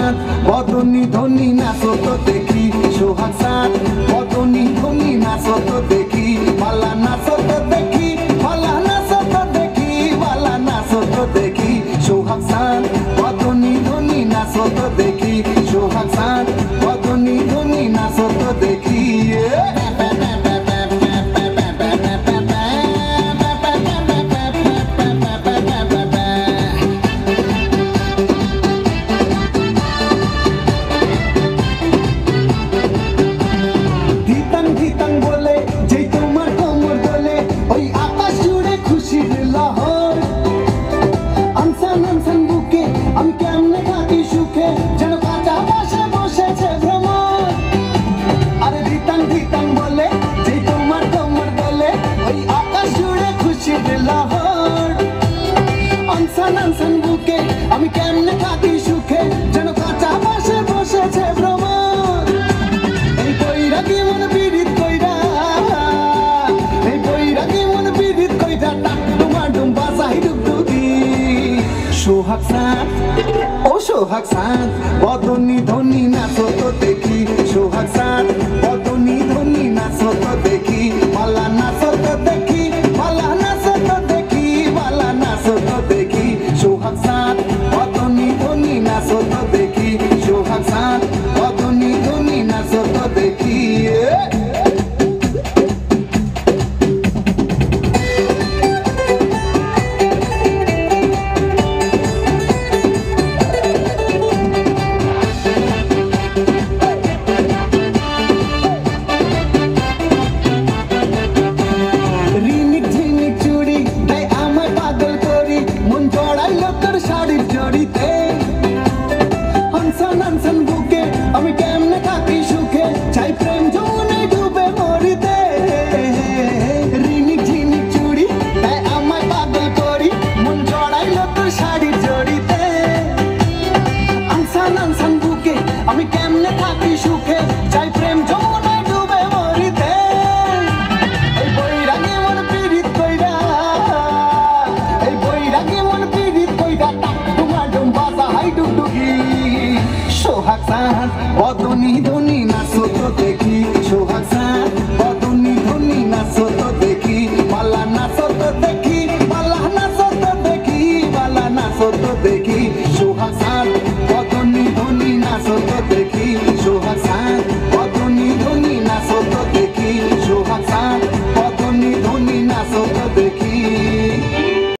সাঁত বদনি ধনি নাচো তো দেখি সোহাগ সাঁত বদনি ধনি নাচো তো দেখি বালা নাচো তো দেখি বালা নাচো তো দেখি বালা নাচো তো দেখি সোহাগ সাঁত বদনি ধনি নাচো তো দেখি সোহাগ সাঁত বদনি ধনি নাচো তো দেখি আমি কেমনে থাকি সুখে যেন কাঁচা পাশে বসেছে ভ্রমণ এই বৈরাগী মন পীড়িত কইরা এই বৈরাগী মন পীড়িত কইরা টাক ডুমা ডুম বাজাই ডুগডুগি সোহাগ সাঁত ও সোহাগ সাঁত বদনি